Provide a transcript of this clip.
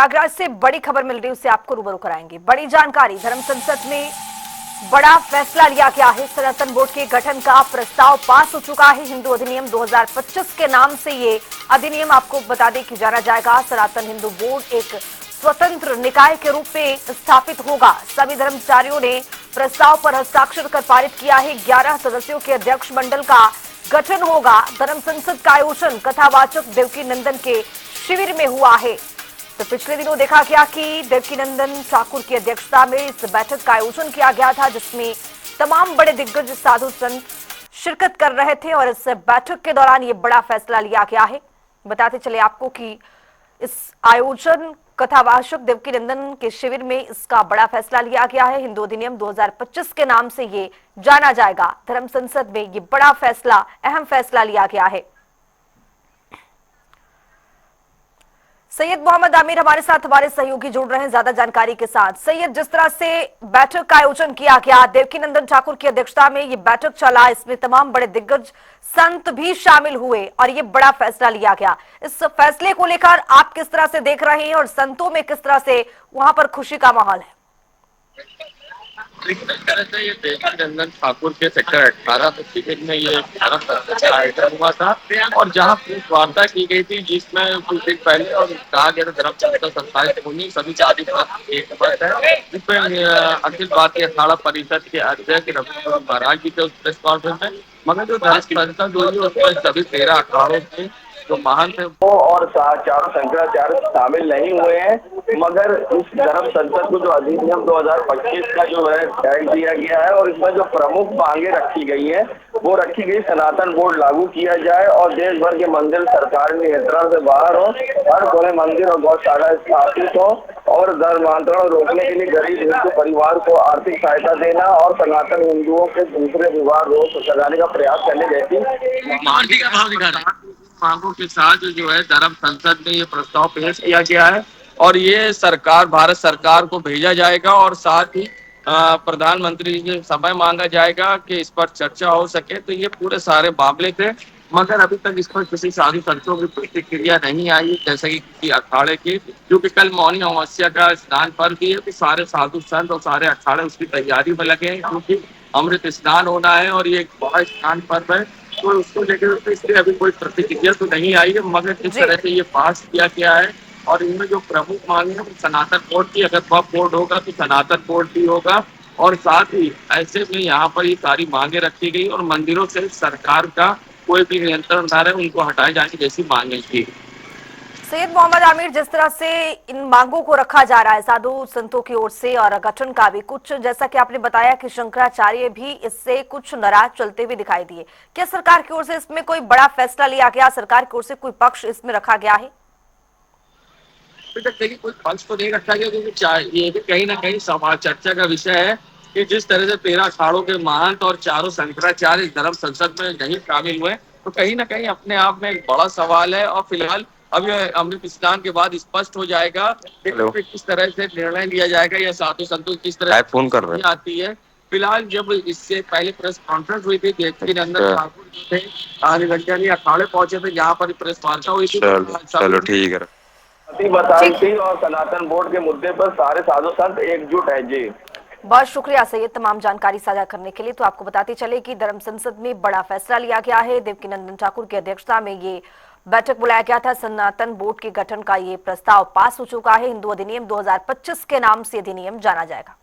प्रयागराज से बड़ी खबर मिल रही है, उससे आपको रूबरू कराएंगे। बड़ी जानकारी, धर्म संसद में बड़ा फैसला लिया गया है। सनातन बोर्ड के गठन का प्रस्ताव पास हो चुका है। हिंदू अधिनियम 2025 के नाम से ये अधिनियम आपको बता दें कि जाना जाएगा। सनातन हिंदू बोर्ड एक स्वतंत्र निकाय के रूप में स्थापित होगा। सभी धर्माचार्यों ने प्रस्ताव पर हस्ताक्षर कर पारित किया है। 11 सदस्यों के अध्यक्ष मंडल का गठन होगा। धर्म संसद का आयोजन कथावाचक देवकीनंदन के शिविर में हुआ है। तो पिछले दिनों देखा गया कि देवकीनंदन ठाकुर की अध्यक्षता में इस बैठक का आयोजन किया गया था, जिसमें तमाम बड़े दिग्गज साधु संत शिरकत कर रहे थे और इस बैठक के दौरान ये बड़ा फैसला लिया गया है। बताते चले आपको कि इस आयोजन कथावाचक देवकीनंदन के शिविर में इसका बड़ा फैसला लिया गया है। हिंदू अधिनियम 2025 के नाम से ये जाना जाएगा। धर्म संसद में ये बड़ा फैसला, अहम फैसला लिया गया है। सैयद मोहम्मद आमिर हमारे साथ, हमारे सहयोगी जुड़ रहे हैं ज्यादा जानकारी के साथ। सैयद, जिस तरह से बैठक का आयोजन किया गया, देवकीनंदन ठाकुर की अध्यक्षता में ये बैठक चला, इसमें तमाम बड़े दिग्गज संत भी शामिल हुए और ये बड़ा फैसला लिया गया। इस फैसले को लेकर आप किस तरह से देख रहे हैं और संतों में किस तरह से वहां पर खुशी का माहौल है? लेकिन इस तरह से ये देवकीनंदन ठाकुर के सेक्टर 18 में ये का आयोजन हुआ था और जहाँ प्रेस वार्ता की गई थी, जिसमें कुछ दिन पहले और कहा गया था धर्म संस्था उन्हीं सभी जाति एक पद है, जिसमें अखिल भारतीय अखाड़ा परिषद के अध्यक्ष रविशंकर महाराज जी थे उस प्रेस कॉन्फ्रेंस में। मगर जो धर्म संसद हुई उसमें सभी 13 अखाड़ों के जो महान थे वो और चारों शंकराचार्य शामिल नहीं हुए हैं। मगर इस धर्म संसद को जो अधिनियम 2025 का जो है टैग दिया गया है और इसमें जो प्रमुख मांगे रखी गई हैं वो रखी गई, सनातन बोर्ड लागू किया जाए और देश भर के मंदिर सरकारी नियंत्रण से बाहर हो, हर कोने मंदिर और गौशाला स्थापित हो और धर्मांतरण रोकने के लिए गरीब हिंदू परिवार को आर्थिक सहायता देना और सनातन हिंदुओं के दूसरे विवाह रोक लगाने का प्रयास करने जैसी मांगों के साथ जो है धर्म संसद में ये प्रस्ताव पेश किया गया है और ये सरकार, भारत सरकार को भेजा जाएगा और साथ ही प्रधानमंत्री से समय मांगा जाएगा कि इस पर चर्चा हो सके। तो ये पूरे सारे मामले थे, मगर अभी तक इस पर किसी साधु संतों की प्रतिक्रिया नहीं आई, जैसे कि किसी अखाड़े की, क्योंकि कल मौनी अमावस्या का स्नान पर्व भी है तो सारे साधु संत और सारे अखाड़े उसकी तैयारी में लगे हैं, क्योंकि अमृत स्नान होना है और ये एक बड़ा स्नान पर्व है। तो उसको लेकर तो इसलिए अभी कोई प्रतिक्रिया तो नहीं आई है, मगर जिस तरह से ये पास किया गया है और इनमें जो प्रमुख मांगे हैं सनातन बोर्ड की, अगर वह बोर्ड होगा तो सनातन बोर्ड भी होगा और साथ ही ऐसे में यहाँ पर ये सारी मांगे रखी गई और मंदिरों से सरकार का कोई भी नियंत्रण न रहे, उनको हटाए जाने जैसी मांगे थी। सैयद मोहम्मद आमिर, जिस तरह से इन मांगों को रखा जा रहा है साधु संतों की ओर से और गठन का भी कुछ, जैसा कि आपने बताया कि शंकराचार्य भी इससे कुछ नाराज चलते हुए दिखाई दिए, क्या सरकार की ओर से इसमें कोई बड़ा फैसला लिया गया? सरकार की ओर से कोई पक्ष इसमें रखा गया है? देखिए, कोई पक्ष तो नहीं रखा गया, क्योंकि ये भी कहीं ना कहीं समाज चर्चा का विषय है कि जिस तरह से 13 अखाड़ों के महंत और चारों शंकराचार्य धर्म संसद में नहीं शामिल हुए, तो कहीं ना कहीं अपने आप में एक बड़ा सवाल है। और फिलहाल अब यह अमृत स्नान के बाद स्पष्ट हो जाएगा कि किस तरह से निर्णय लिया जाएगा या साधु संतों किस तरह फोन कर रहे आती है। फिलहाल जब इससे पहले प्रेस कॉन्फ्रेंस हुई थी, देवकीनंदन ठाकुर जो थे आधे घंटे लिए अखाड़े पहुंचे थे, जहाँ पर प्रेस वार्ता हुई थी। चलो ठीक है, बताई थी और सनातन बोर्ड के मुद्दे पर सारे साधु संत एकजुट है। जी, बहुत शुक्रिया सैयद तमाम जानकारी साझा करने के लिए। तो आपको बताते चले कि धर्म संसद में बड़ा फैसला लिया गया है। देवकीनंदन ठाकुर की अध्यक्षता में ये बैठक बुलाया गया था। सनातन बोर्ड के गठन का ये प्रस्ताव पास हो चुका है। हिंदू अधिनियम 2025 के नाम से अधिनियम जाना जाएगा।